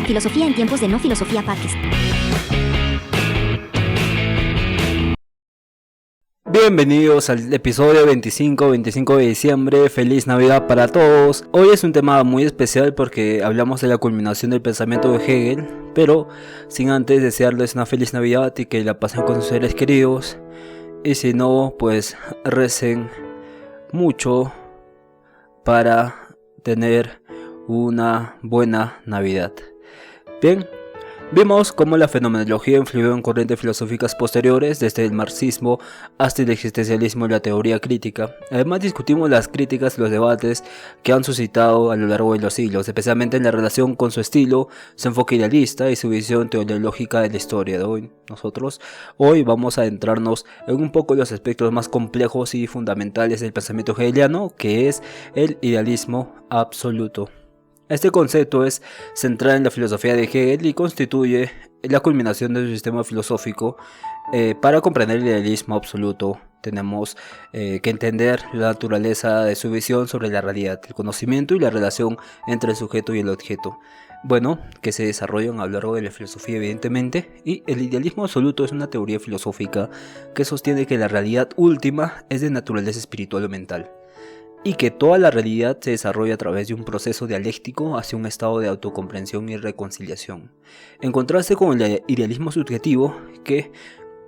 Filosofía en tiempos de no filosofía Parques. Bienvenidos al episodio 25 de diciembre. Feliz Navidad para todos. Hoy es un tema muy especial porque hablamos de la culminación del pensamiento de Hegel, pero sin antes desearles una feliz Navidad y que la pasen con sus seres queridos. Y si no, pues recen mucho para tener una buena Navidad. Bien. Vimos cómo la fenomenología influyó en corrientes filosóficas posteriores, desde el marxismo hasta el existencialismo y la teoría crítica. Además discutimos las críticas y los debates que han suscitado a lo largo de los siglos, especialmente en la relación con su estilo, su enfoque idealista y su visión teleológica de la historia de hoy. Nosotros hoy vamos a adentrarnos en un poco los aspectos más complejos y fundamentales del pensamiento hegeliano, que es el idealismo absoluto. Este concepto es central en la filosofía de Hegel y constituye la culminación de su sistema filosófico. Para comprender el idealismo absoluto tenemos que entender la naturaleza de su visión sobre la realidad, el conocimiento y la relación entre el sujeto y el objeto. Bueno, que se desarrollan a lo largo de la filosofía evidentemente, y el idealismo absoluto es una teoría filosófica que sostiene que la realidad última es de naturaleza espiritual o mental, y que toda la realidad se desarrolla a través de un proceso dialéctico hacia un estado de autocomprensión y reconciliación. En contraste con el idealismo subjetivo, que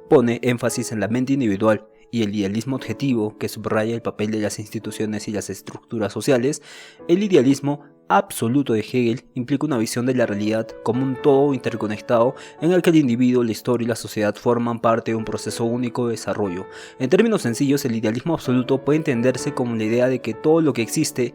pone énfasis en la mente individual, y el idealismo objetivo, que subraya el papel de las instituciones y las estructuras sociales, el idealismo absoluto de Hegel implica una visión de la realidad como un todo interconectado en el que el individuo, la historia y la sociedad forman parte de un proceso único de desarrollo. En términos sencillos, el idealismo absoluto puede entenderse como la idea de que todo lo que existe,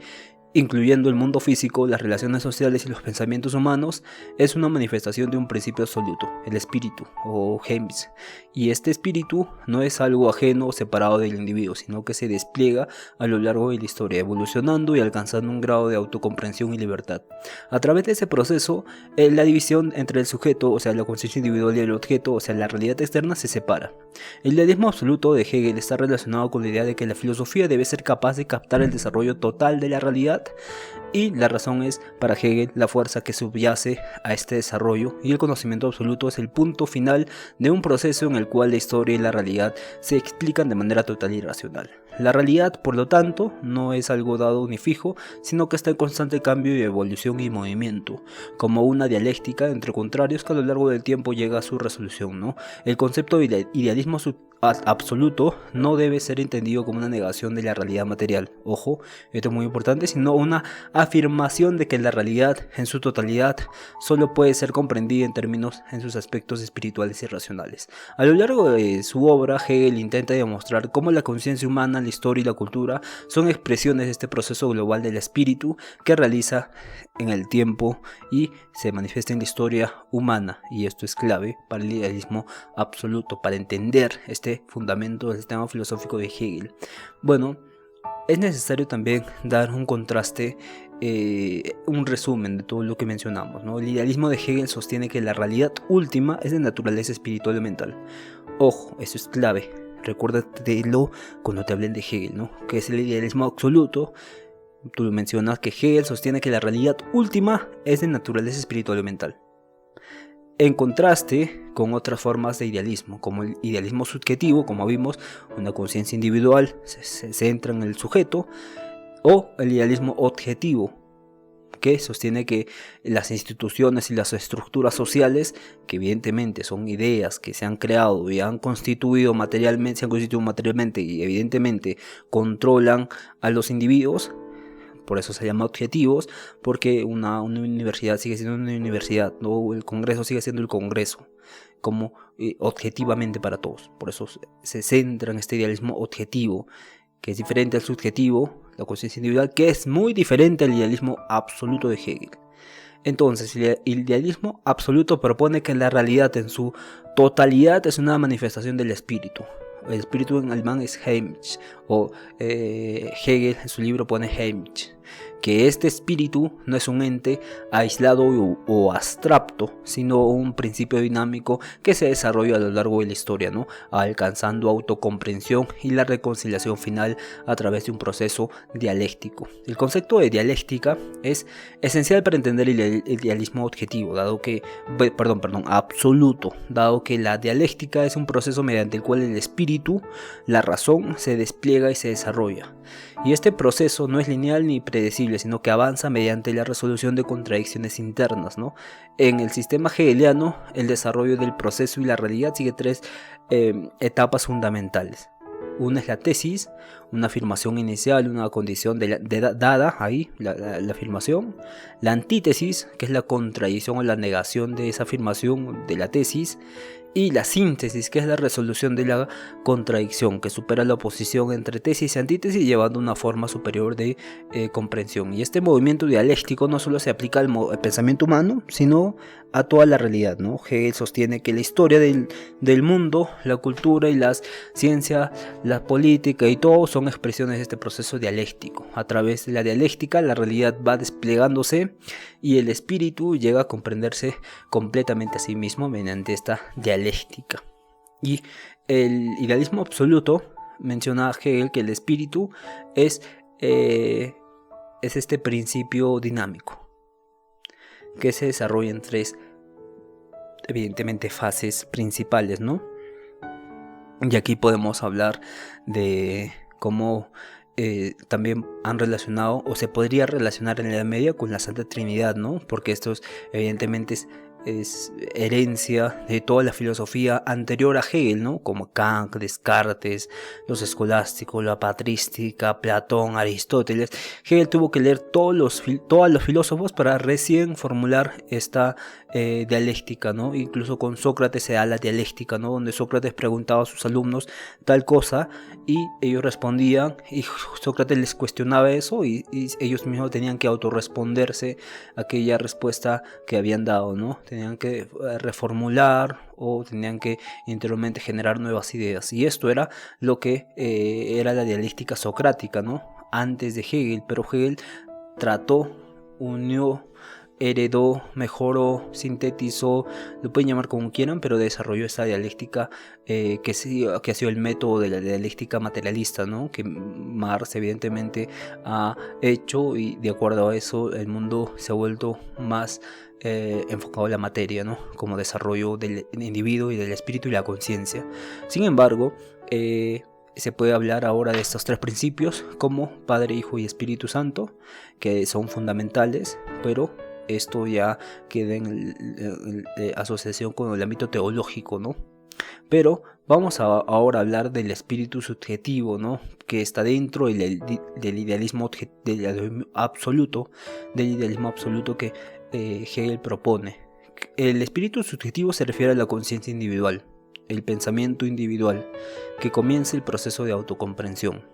incluyendo el mundo físico, las relaciones sociales y los pensamientos humanos, es una manifestación de un principio absoluto, el espíritu o Heimlich. Y este espíritu no es algo ajeno o separado del individuo, sino que se despliega a lo largo de la historia, evolucionando y alcanzando un grado de autocomprensión y libertad. A través de ese proceso, la división entre el sujeto, o sea, la conciencia individual, y el objeto, o sea, la realidad externa, se separa. El idealismo absoluto de Hegel está relacionado con la idea de que la filosofía debe ser capaz de captar el desarrollo total de la realidad, y la razón es, para Hegel, la fuerza que subyace a este desarrollo, y el conocimiento absoluto es el punto final de un proceso en el cual la historia y la realidad se explican de manera total y racional. La realidad, por lo tanto, no es algo dado ni fijo, sino que está en constante cambio y evolución y movimiento, como una dialéctica entre contrarios que a lo largo del tiempo llega a su resolución, ¿no? El concepto de idealismo absoluto no debe ser entendido como una negación de la realidad material, ojo, esto es muy importante, sino una afirmación de que la realidad en su totalidad solo puede ser comprendida en sus aspectos espirituales y racionales. A lo largo de su obra, Hegel intenta demostrar cómo la conciencia humana, la historia y la cultura son expresiones de este proceso global del espíritu que realiza en el tiempo y se manifiesta en la historia humana, y esto es clave para el idealismo absoluto, para entender este fundamento del sistema filosófico de Hegel. Bueno, es necesario también dar un contraste, un resumen de todo lo que mencionamos, ¿no? El idealismo de Hegel sostiene que la realidad última es de naturaleza espiritual y mental. Ojo, eso es clave, recuérdatelo cuando te hablen de Hegel, ¿no? Que es el idealismo absoluto. Tú mencionas que Hegel sostiene que la realidad última es de naturaleza espiritual y mental, en contraste con otras formas de idealismo, como el idealismo subjetivo, como vimos, una conciencia individual se centra en el sujeto, o el idealismo objetivo, que sostiene que las instituciones y las estructuras sociales, que evidentemente son ideas que se han creado y han constituido materialmente y evidentemente controlan a los individuos. Por eso se llama objetivos, porque una universidad sigue siendo una universidad, ¿no? El Congreso sigue siendo el Congreso, como objetivamente para todos. Por eso se centra en este idealismo objetivo, que es diferente al subjetivo, la conciencia individual, que es muy diferente al idealismo absoluto de Hegel. Entonces, el idealismo absoluto propone que la realidad en su totalidad es una manifestación del espíritu. El espíritu en alemán es Heimlich, o Hegel en su libro pone Heimlich. que este espíritu no es un ente aislado o abstracto, sino un principio dinámico que se desarrolla a lo largo de la historia, ¿no? Alcanzando autocomprensión y la reconciliación final a través de un proceso dialéctico. El concepto de dialéctica es esencial para entender el idealismo objetivo, absoluto, dado que la dialéctica es un proceso mediante el cual el espíritu, la razón, se despliega y se desarrolla. Y este proceso no es lineal ni predecible, sino que avanza mediante la resolución de contradicciones internas, ¿no? En el sistema hegeliano, el desarrollo del proceso y la realidad sigue tres etapas fundamentales. Una es la tesis, una afirmación inicial, una condición dada ahí, la afirmación. La antítesis, que es la contradicción o la negación de esa afirmación de la tesis. Y la síntesis, que es la resolución de la contradicción, que supera la oposición entre tesis y antítesis, llevando una forma superior de comprensión. Y este movimiento dialéctico no solo se aplica al pensamiento humano, sino a toda la realidad, ¿no? Hegel sostiene que la historia del mundo, la cultura y las ciencias, la política y todo son expresiones de este proceso dialéctico. A través de la dialéctica, la realidad va desplegándose y el espíritu llega a comprenderse completamente a sí mismo mediante esta dialéctica. Y el idealismo absoluto menciona a Hegel que el espíritu es este principio dinámico que se desarrolla en tres, evidentemente, fases principales, ¿no? Y aquí podemos hablar de cómo también han relacionado o se podría relacionar en la Edad Media con la Santa Trinidad, ¿no? Porque esto evidentemente es herencia de toda la filosofía anterior a Hegel, ¿no? Como Kant, Descartes, los escolásticos, la patrística, Platón, Aristóteles. Hegel tuvo que leer todos los filósofos para recién formular esta dialéctica, ¿no? Incluso con Sócrates se da la dialéctica, ¿no? Donde Sócrates preguntaba a sus alumnos tal cosa y ellos respondían y Sócrates les cuestionaba eso y ellos mismos tenían que autorresponderse aquella respuesta que habían dado, ¿no? Tenían que reformular o tenían que interiormente generar nuevas ideas. Y esto era lo que era la dialéctica socrática, ¿no? Antes de Hegel, pero Hegel trató, unió, heredó, mejoró, sintetizó, lo pueden llamar como quieran, pero desarrolló esta dialéctica que ha sido el método de la dialéctica materialista, ¿no? Que Marx evidentemente ha hecho, y de acuerdo a eso el mundo se ha vuelto más enfocado en la materia, ¿no? Como desarrollo del individuo y del espíritu y la conciencia. Sin embargo, se puede hablar ahora de estos tres principios como Padre, Hijo y Espíritu Santo, que son fundamentales, pero esto ya queda en asociación con el ámbito teológico, ¿no? Pero vamos ahora a hablar del espíritu subjetivo, ¿no? Que está dentro del idealismo absoluto, que Hegel propone. El espíritu subjetivo se refiere a la conciencia individual, el pensamiento individual, que comienza el proceso de autocomprensión.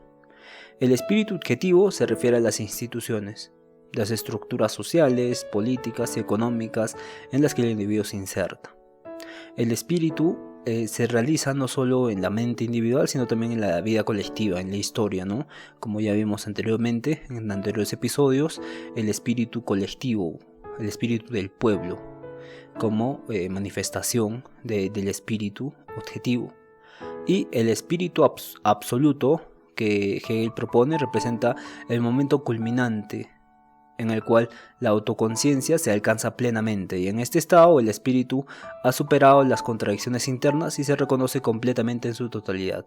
El espíritu objetivo se refiere a las instituciones, las estructuras sociales, políticas y económicas en las que el individuo se inserta. El espíritu se realiza no solo en la mente individual, sino también en la vida colectiva, en la historia, ¿no? Como ya vimos anteriormente, en anteriores episodios, el espíritu colectivo, el espíritu del pueblo, como manifestación del espíritu objetivo. Y el espíritu absoluto que Hegel propone representa el momento culminante en el cual la autoconciencia se alcanza plenamente, y en este estado el espíritu ha superado las contradicciones internas y se reconoce completamente en su totalidad,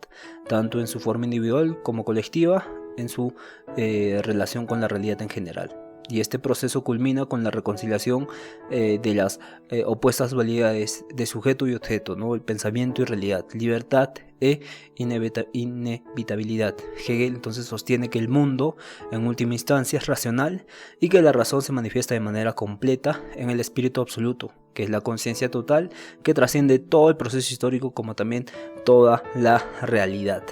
tanto en su forma individual como colectiva, en su relación con la realidad en general. Y este proceso culmina con la reconciliación de las opuestas dualidades de sujeto y objeto, ¿no? El pensamiento y realidad, libertad e inevitabilidad. Hegel entonces sostiene que el mundo en última instancia es racional y que la razón se manifiesta de manera completa en el espíritu absoluto, que es la conciencia total que trasciende todo el proceso histórico como también toda la realidad.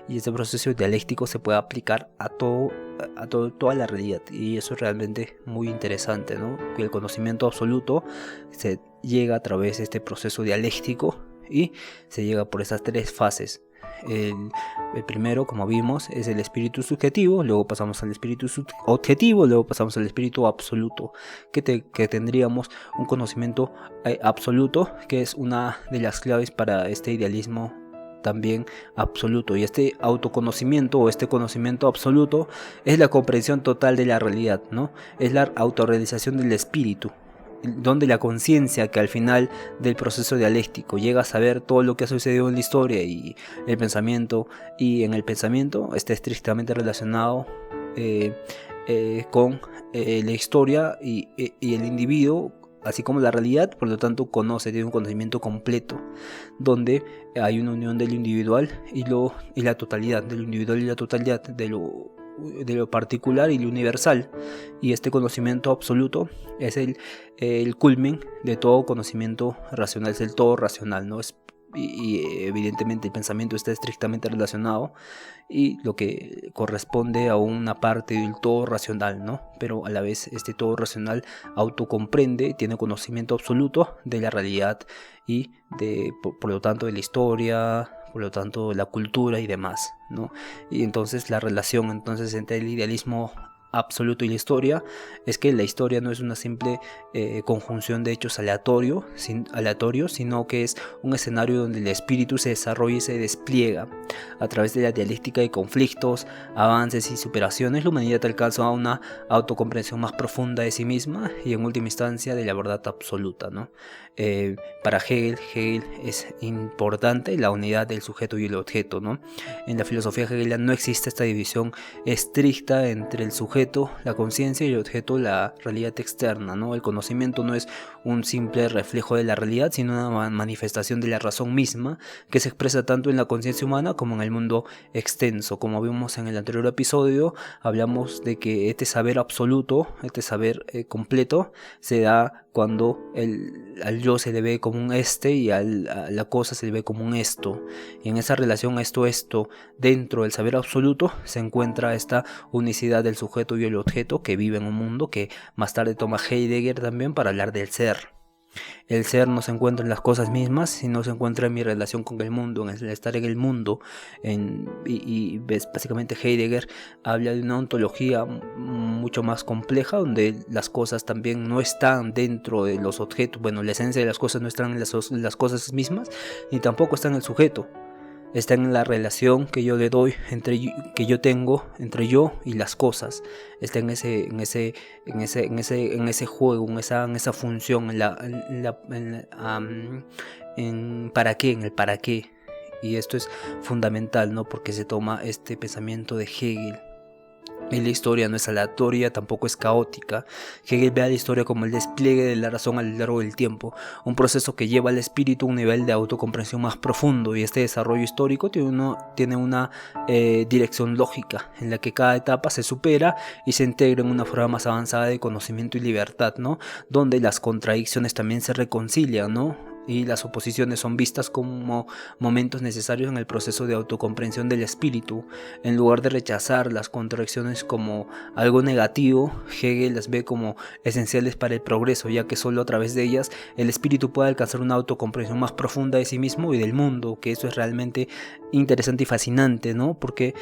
Y este proceso dialéctico se puede aplicar a toda la realidad, y eso es realmente muy interesante, ¿no? Que el conocimiento absoluto se llega a través de este proceso dialéctico y se llega por esas tres fases. El primero, como vimos, es el espíritu subjetivo, luego pasamos al espíritu objetivo, luego pasamos al espíritu absoluto, que tendríamos un conocimiento absoluto, que es una de las claves para este idealismo también absoluto. Y este autoconocimiento o este conocimiento absoluto es la comprensión total de la realidad, ¿no? Es la autorrealización del espíritu, donde la conciencia, que al final del proceso dialéctico llega a saber todo lo que ha sucedido en la historia y el pensamiento, y en el pensamiento está estrictamente relacionado con la historia y el individuo, así como la realidad. Por lo tanto tiene un conocimiento completo, donde hay una unión del individual y la totalidad, del individual y la totalidad, de lo particular y lo universal. Y este conocimiento absoluto es el culmen de todo conocimiento racional, es el todo racional, ¿no? Y evidentemente el pensamiento está estrictamente relacionado y lo que corresponde a una parte del todo racional, ¿no? Pero a la vez este todo racional autocomprende, tiene conocimiento absoluto de la realidad y por lo tanto de la historia, por lo tanto de la cultura y demás, ¿no? Y entonces la relación entre el idealismo absoluto y la historia es que la historia no es una simple conjunción de hechos aleatorios, sino que es un escenario donde el espíritu se desarrolla y se despliega a través de la dialéctica de conflictos, avances y superaciones. La humanidad alcanza a una autocomprensión más profunda de sí misma y en última instancia de la verdad absoluta, ¿no? Para Hegel es importante la unidad del sujeto y el objeto, ¿no? En la filosofía hegeliana no existe esta división estricta entre el sujeto, la conciencia, y el objeto, la realidad externa, ¿no? El conocimiento no es un simple reflejo de la realidad, sino una manifestación de la razón misma, que se expresa tanto en la conciencia humana como en el mundo extenso. Como vimos en el anterior episodio, hablamos de que este saber absoluto, este saber completo, se da cuando al yo se le ve como un y a la cosa se le ve como un esto. Y en esa relación esto, dentro del saber absoluto, se encuentra esta unicidad del sujeto y el objeto que vive en un mundo, que más tarde toma Heidegger también para hablar del ser. El ser no se encuentra en las cosas mismas, sino se encuentra en mi relación con el mundo, en el estar en el mundo. Básicamente Heidegger habla de una ontología mucho más compleja, donde las cosas también no están dentro de los objetos. Bueno, la esencia de las cosas no están en las cosas mismas, ni tampoco está en el sujeto. Está en la relación que yo le doy, que yo tengo entre yo y las cosas. Está en ese juego, en esa función, para qué, en el para qué. Y esto es fundamental, ¿no? Porque se toma este pensamiento de Hegel. Y la historia no es aleatoria, tampoco es caótica. Hegel ve a la historia como el despliegue de la razón a lo largo del tiempo, un proceso que lleva al espíritu a un nivel de autocomprensión más profundo, y este desarrollo histórico tiene una dirección lógica, en la que cada etapa se supera y se integra en una forma más avanzada de conocimiento y libertad, ¿no? Donde las contradicciones también se reconcilian, ¿no? Y las oposiciones son vistas como momentos necesarios en el proceso de autocomprensión del espíritu. En lugar de rechazar las contradicciones como algo negativo, Hegel las ve como esenciales para el progreso, ya que solo a través de ellas el espíritu puede alcanzar una autocomprensión más profunda de sí mismo y del mundo, que eso es realmente interesante y fascinante, ¿no? Porque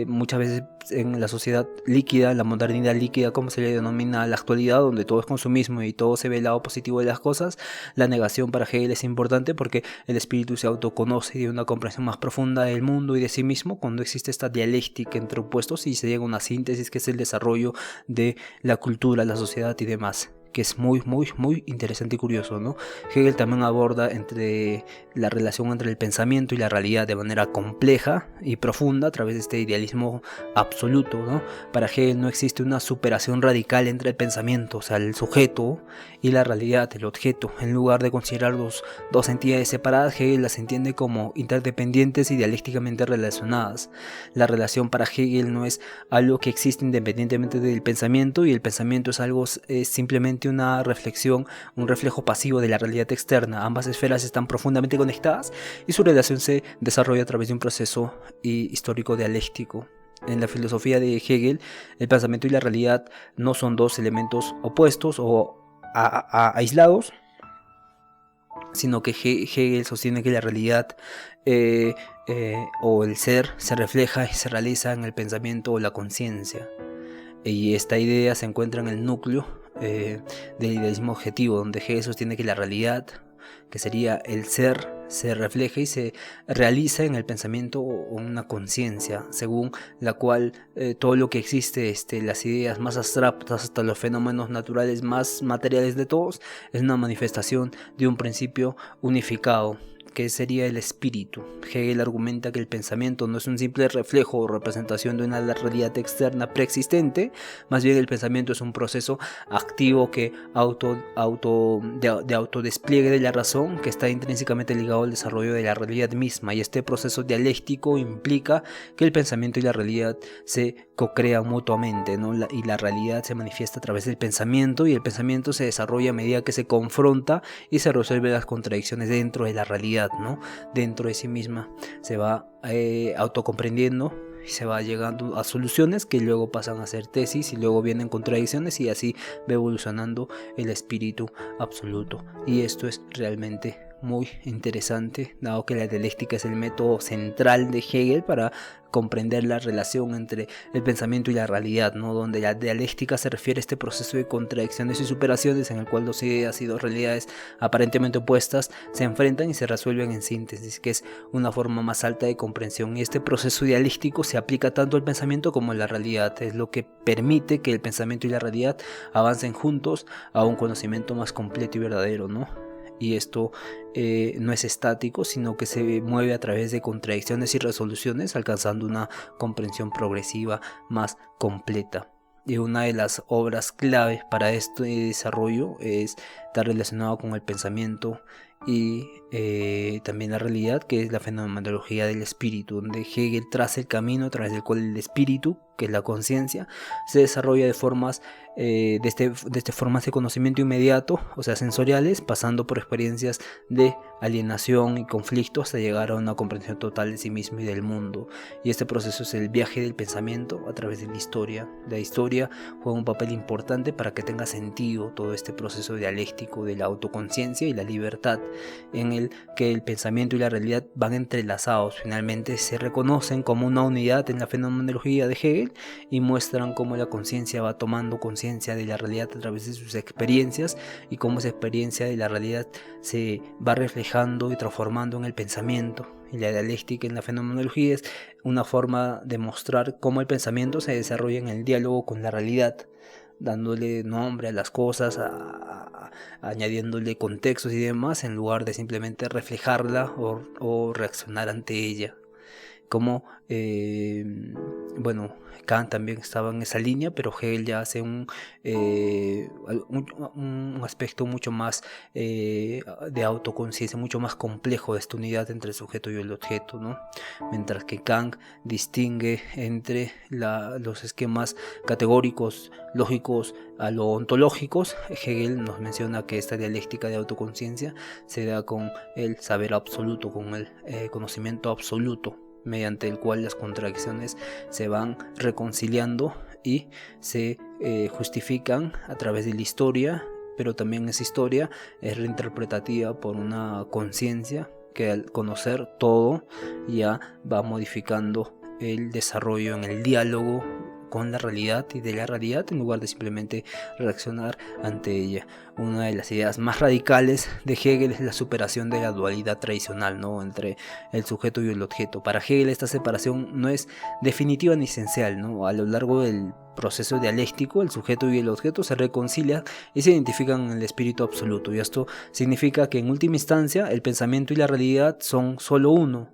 muchas veces en la sociedad líquida, la modernidad líquida, como se le denomina a la actualidad, donde todo es consumismo y todo se ve el lado positivo de las cosas, la negación para Hegel es importante porque el espíritu se autoconoce y tiene una comprensión más profunda del mundo y de sí mismo cuando existe esta dialéctica entre opuestos y se llega a una síntesis, que es el desarrollo de la cultura, la sociedad y demás, que es muy interesante y curioso, ¿no? Hegel también aborda la relación entre el pensamiento y la realidad de manera compleja y profunda a través de este idealismo absoluto, ¿no? Para Hegel no existe una superación radical entre el pensamiento, o sea, el sujeto, y la realidad, el objeto. En lugar de considerar dos entidades separadas, Hegel las entiende como interdependientes y dialécticamente relacionadas. La relación para Hegel no es algo que existe independientemente del pensamiento, y el pensamiento es algo simplemente una reflexión, un reflejo pasivo de la realidad externa. Ambas esferas están profundamente conectadas y su relación se desarrolla a través de un proceso histórico dialéctico. En la filosofía de Hegel, el pensamiento y la realidad no son dos elementos opuestos o aislados, sino que Hegel sostiene que la realidad o el ser se refleja y se realiza en el pensamiento o la conciencia. Y esta idea se encuentra en el núcleo del idealismo objetivo, donde Hegel sostiene que la realidad, que sería el ser, se refleja y se realiza en el pensamiento o una conciencia, según la cual todo lo que existe, las ideas más abstractas hasta los fenómenos naturales más materiales de todos, es una manifestación de un principio unificado, que sería el espíritu. Hegel argumenta que el pensamiento no es un simple reflejo o representación de una realidad externa preexistente, más bien el pensamiento es un proceso activo que de autodespliegue de la razón, que está intrínsecamente ligado al desarrollo de la realidad misma, y este proceso dialéctico implica que el pensamiento y la realidad se co-crean mutuamente, ¿no? Y la realidad se manifiesta a través del pensamiento, y el pensamiento se desarrolla a medida que se confronta y se resuelve las contradicciones dentro de la realidad, ¿no? Dentro de sí misma se va autocomprendiendo y se va llegando a soluciones que luego pasan a ser tesis, y luego vienen contradicciones, y así va evolucionando el espíritu absoluto. Y esto es realmente muy interesante, dado que la dialéctica es el método central de Hegel para comprender la relación entre el pensamiento y la realidad, ¿no? Donde la dialéctica se refiere a este proceso de contradicciones y superaciones en el cual dos ideas y dos realidades aparentemente opuestas se enfrentan y se resuelven en síntesis, que es una forma más alta de comprensión. Y este proceso dialéctico se aplica tanto al pensamiento como a la realidad, es lo que permite que el pensamiento y la realidad avancen juntos a un conocimiento más completo y verdadero, ¿no? Y esto no es estático, sino que se mueve a través de contradicciones y resoluciones, alcanzando una comprensión progresiva más completa. Y una de las obras claves para este desarrollo está relacionado con el pensamiento y también la realidad, que es la fenomenología del espíritu, donde Hegel traza el camino a través del cual el espíritu, que es la conciencia, se desarrolla de formas formas de conocimiento inmediato, o sea, sensoriales, pasando por experiencias de alienación y conflicto hasta llegar a una comprensión total de sí mismo y del mundo. Y este proceso es el viaje del pensamiento a través de la historia. La historia juega un papel importante para que tenga sentido todo este proceso dialéctico de la autoconciencia y la libertad, en el que el pensamiento y la realidad van entrelazados. Finalmente se reconocen como una unidad en la fenomenología de Hegel y muestran cómo la conciencia va tomando conciencia de la realidad a través de sus experiencias, y cómo esa experiencia de la realidad se va reflejando y transformando en el pensamiento. Y la dialéctica en la fenomenología es una forma de mostrar cómo el pensamiento se desarrolla en el diálogo con la realidad, dándole nombre a las cosas, añadiéndole contextos y demás, en lugar de simplemente reflejarla o reaccionar ante ella. Como, Kant también estaba en esa línea, pero Hegel ya hace un aspecto mucho más de autoconciencia, mucho más complejo de esta unidad entre el sujeto y el objeto, ¿no? Mientras que Kant distingue entre los esquemas categóricos, lógicos a lo ontológicos, Hegel nos menciona que esta dialéctica de autoconciencia se da con el saber absoluto, con el conocimiento absoluto, mediante el cual las contradicciones se van reconciliando y se justifican a través de la historia, pero también esa historia es reinterpretativa por una conciencia que, al conocer todo, ya va modificando el desarrollo en el diálogo con la realidad y de la realidad, en lugar de simplemente reaccionar ante ella. Una de las ideas más radicales de Hegel es la superación de la dualidad tradicional, ¿no?, entre el sujeto y el objeto. Para Hegel esta separación no es definitiva ni esencial, ¿no? A lo largo del proceso dialéctico, el sujeto y el objeto se reconcilian y se identifican en el espíritu absoluto, y esto significa que en última instancia el pensamiento y la realidad son solo uno,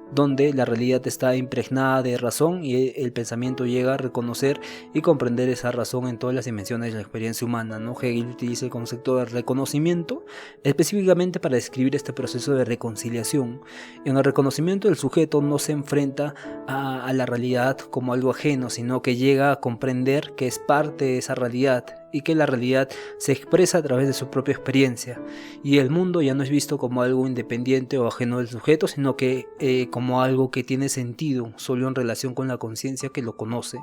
donde la realidad está impregnada de razón y el pensamiento llega a reconocer y comprender esa razón en todas las dimensiones de la experiencia humana, ¿no? Hegel utiliza el concepto de reconocimiento específicamente para describir este proceso de reconciliación. En el reconocimiento, el sujeto no se enfrenta a la realidad como algo ajeno, sino que llega a comprender que es parte de esa realidad y que la realidad se expresa a través de su propia experiencia, y el mundo ya no es visto como algo independiente o ajeno del sujeto, sino que como algo que tiene sentido solo en relación con la conciencia que lo conoce.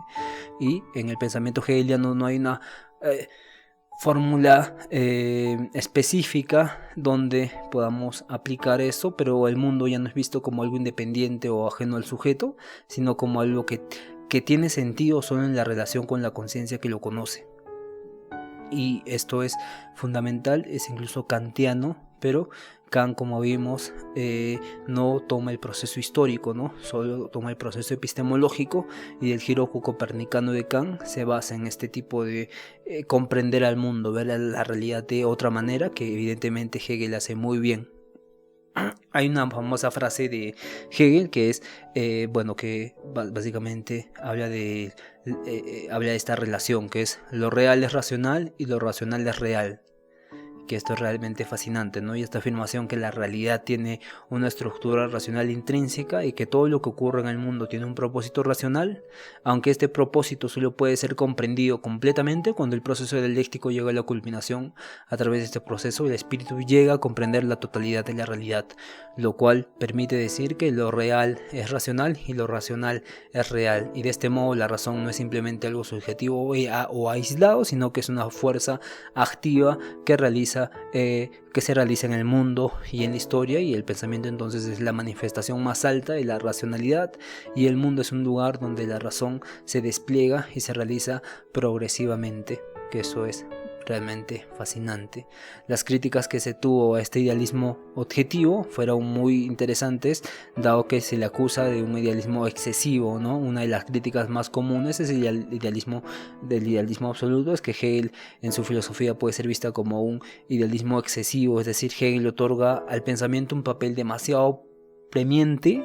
Y en el pensamiento hegeliano no hay fórmula específica donde podamos aplicar eso, pero el mundo ya no es visto como algo independiente o ajeno al sujeto, sino como algo que tiene sentido solo en la relación con la conciencia que lo conoce. Y esto es fundamental, es incluso kantiano, pero Kant, como vimos, no toma el proceso histórico, ¿no? Solo toma el proceso epistemológico, y el giro copernicano de Kant se basa en este tipo de comprender al mundo, ver la realidad de otra manera, que evidentemente Hegel hace muy bien. Hay una famosa frase de Hegel que es, que básicamente habla de esta relación, que es: lo real es racional y lo racional es real. Que esto es realmente fascinante, ¿no? Y esta afirmación que la realidad tiene una estructura racional intrínseca y que todo lo que ocurre en el mundo tiene un propósito racional, aunque este propósito solo puede ser comprendido completamente cuando el proceso dialéctico llega a la culminación. A través de este proceso, el espíritu llega a comprender la totalidad de la realidad, lo cual permite decir que lo real es racional y lo racional es real. Y de este modo la razón no es simplemente algo subjetivo o aislado, sino que es una fuerza activa que se realiza en el mundo y en la historia, y el pensamiento entonces es la manifestación más alta de la racionalidad, y el mundo es un lugar donde la razón se despliega y se realiza progresivamente, que eso es realmente fascinante. Las críticas que se tuvo a este idealismo objetivo fueron muy interesantes, dado que se le acusa de un idealismo excesivo, ¿no? Una de las críticas más comunes es el idealismo absoluto, es que Hegel en su filosofía puede ser vista como un idealismo excesivo, es decir, Hegel otorga al pensamiento un papel demasiado premiante,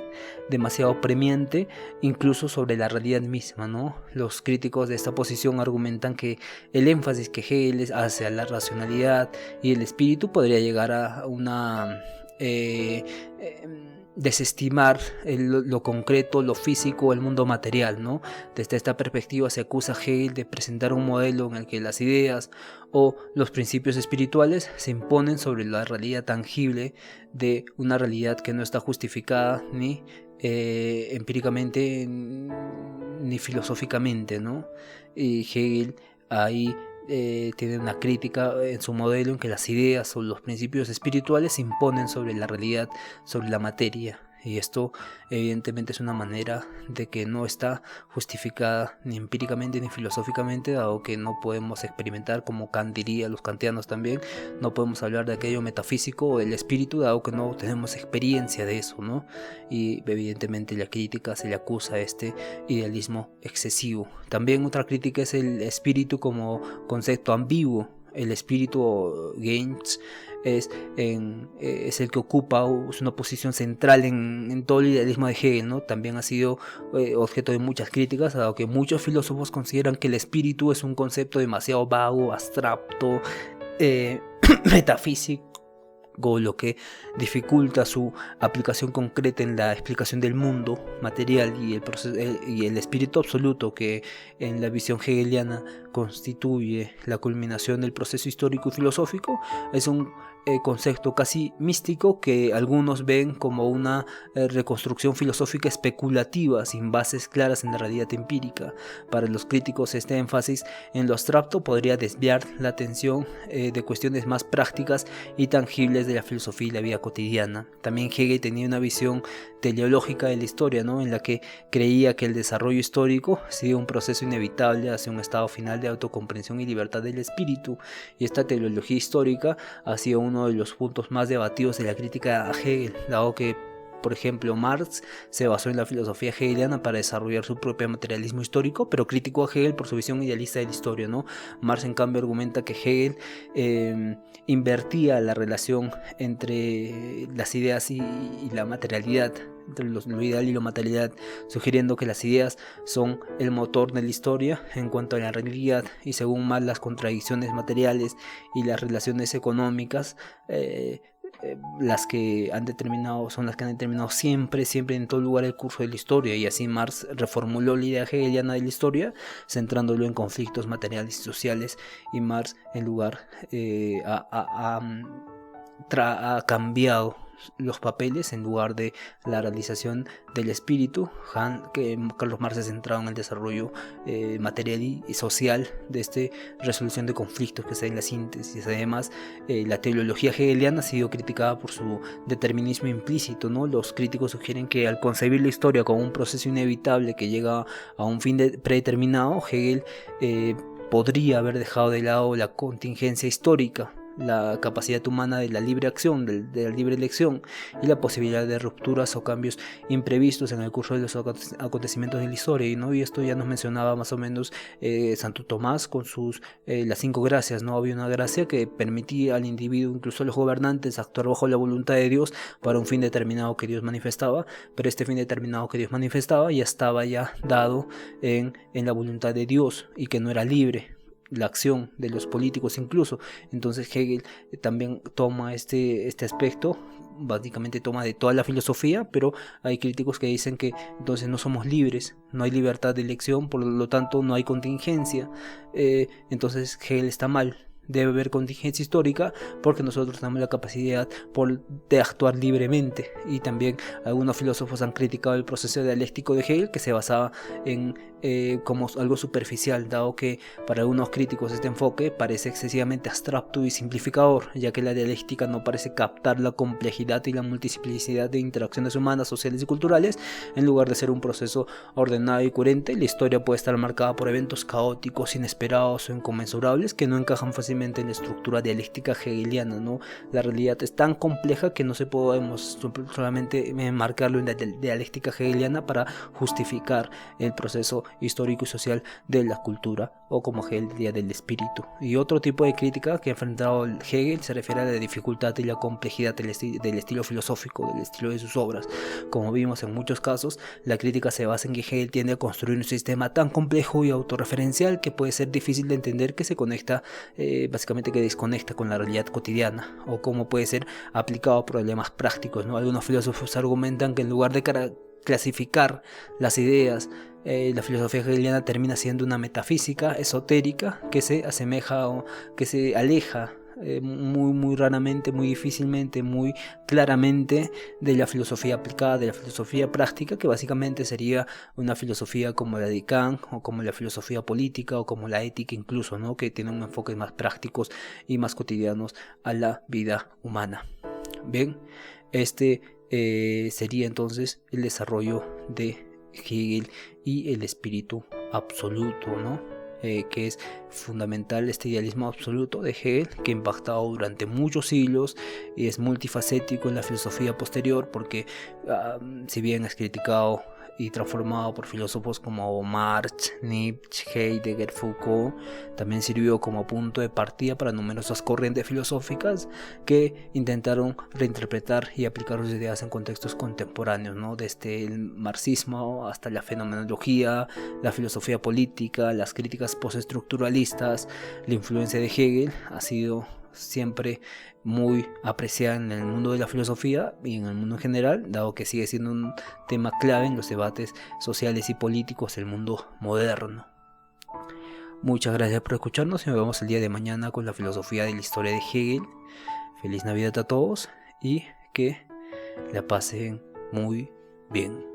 incluso sobre la realidad misma, ¿no? Los críticos de esta posición argumentan que el énfasis que Hegel hace a la racionalidad y el espíritu podría llegar a una desestimar lo concreto, lo físico, el mundo material, ¿no? Desde esta perspectiva se acusa a Hegel de presentar un modelo en el que las ideas o los principios espirituales se imponen sobre la realidad tangible de una realidad que no está justificada ni empíricamente ni filosóficamente, ¿no? Y Hegel ahí tiene una crítica en su modelo en que las ideas o los principios espirituales se imponen sobre la realidad, sobre la materia. Y esto evidentemente es una manera de que no está justificada ni empíricamente ni filosóficamente, dado que no podemos experimentar, como Kant diría, los kantianos también, no podemos hablar de aquello metafísico o del espíritu, dado que no tenemos experiencia de eso, ¿no? Y evidentemente la crítica se le acusa a este idealismo excesivo. También otra crítica es el espíritu como concepto ambiguo. El espíritu, Gaines, es el que ocupa una posición central en todo el idealismo de Hegel, ¿no? También ha sido objeto de muchas críticas, dado que muchos filósofos consideran que el espíritu es un concepto demasiado vago, abstracto, metafísico, lo que dificulta su aplicación concreta en la explicación del mundo material, y el espíritu absoluto, que en la visión hegeliana constituye la culminación del proceso histórico y filosófico, es un concepto casi místico que algunos ven como una reconstrucción filosófica especulativa sin bases claras en la realidad empírica. Para los críticos, este énfasis en lo abstracto podría desviar la atención de cuestiones más prácticas y tangibles de la filosofía y la vida cotidiana. También Hegel tenía una visión teleológica de la historia, ¿no? En la que creía que el desarrollo histórico sería un proceso inevitable hacia un estado final de autocomprensión y libertad del espíritu, y esta teleología histórica ha sido uno de los puntos más debatidos de la crítica a Hegel, dado que, por ejemplo, Marx se basó en la filosofía hegeliana para desarrollar su propio materialismo histórico, pero criticó a Hegel por su visión idealista de la historia, ¿no? Marx, en cambio, argumenta que Hegel invertía la relación entre las ideas y la materialidad, entre lo ideal y la materialidad, sugiriendo que las ideas son el motor de la historia en cuanto a la realidad, y según Marx las contradicciones materiales y las relaciones económicas las que han determinado siempre en todo lugar el curso de la historia. Y así Marx reformuló la idea hegeliana de la historia, centrándolo en conflictos materiales y sociales, y Marx en lugar ha cambiado los papeles en lugar de la realización del espíritu. Carlos Marx se centrado en el desarrollo material y social de esta resolución de conflictos que está en la síntesis. Además, la teología hegeliana ha sido criticada por su determinismo implícito, ¿no? Los críticos sugieren que al concebir la historia como un proceso inevitable que llega a un fin predeterminado, Hegel podría haber dejado de lado la contingencia histórica, la capacidad humana de la libre acción, de la libre elección y la posibilidad de rupturas o cambios imprevistos en el curso de los acontecimientos de la historia, ¿no? Y esto ya nos mencionaba más o menos Santo Tomás con sus las 5 gracias, ¿no? Había una gracia que permitía al individuo, incluso a los gobernantes, actuar bajo la voluntad de Dios para un fin determinado que Dios manifestaba, pero este fin determinado que Dios manifestaba ya estaba ya dado en la voluntad de Dios y que no era libre la acción de los políticos incluso. Entonces Hegel también toma este aspecto, básicamente toma de toda la filosofía, pero hay críticos que dicen que entonces no somos libres, no hay libertad de elección, por lo tanto no hay contingencia. Entonces Hegel está mal. Debe haber contingencia histórica porque nosotros tenemos la capacidad de actuar libremente. Y también algunos filósofos han criticado el proceso dialéctico de Hegel, que se basaba en como algo superficial, dado que para algunos críticos este enfoque parece excesivamente abstracto y simplificador, ya que la dialéctica no parece captar la complejidad y la multiplicidad de interacciones humanas, sociales y culturales. En lugar de ser un proceso ordenado y coherente, la historia puede estar marcada por eventos caóticos, inesperados o inconmensurables que no encajan fácilmente en la estructura dialéctica hegeliana, ¿no? La realidad es tan compleja que no se podemos solamente marcarlo en la dialéctica hegeliana para justificar el proceso histórico y social de la cultura, o como Hegel diría del espíritu. Y otro tipo de crítica que ha enfrentado Hegel se refiere a la dificultad y la complejidad del estilo filosófico, del estilo de sus obras. Como vimos en muchos casos, la crítica se basa en que Hegel tiende a construir un sistema tan complejo y autorreferencial que puede ser difícil de entender, que se conecta básicamente que desconecta con la realidad cotidiana, o cómo puede ser aplicado a problemas prácticos, ¿no? Algunos filósofos argumentan que en lugar de clasificar las ideas, la filosofía hegeliana termina siendo una metafísica esotérica que se asemeja o que se aleja muy raramente, muy difícilmente, muy claramente de la filosofía aplicada, de la filosofía práctica, que básicamente sería una filosofía como la de Kant, o como la filosofía política, o como la ética incluso, ¿no? Que tienen un enfoque más prácticos y más cotidianos a la vida humana. Bien, sería entonces el desarrollo de Hegel y el espíritu absoluto, ¿no? Que es fundamental, este idealismo absoluto de Hegel, que ha impactado durante muchos siglos y es multifacético en la filosofía posterior, porque si bien es criticado y transformado por filósofos como Marx, Nietzsche, Heidegger, Foucault, también sirvió como punto de partida para numerosas corrientes filosóficas que intentaron reinterpretar y aplicar sus ideas en contextos contemporáneos, ¿no? Desde el marxismo hasta la fenomenología, la filosofía política, las críticas postestructuralistas. La influencia de Hegel ha sido siempre muy apreciada en el mundo de la filosofía y en el mundo en general, dado que sigue siendo un tema clave en los debates sociales y políticos del mundo moderno. Muchas gracias por escucharnos y nos vemos el día de mañana con la filosofía de la historia de Hegel. Feliz Navidad a todos y que la pasen muy bien.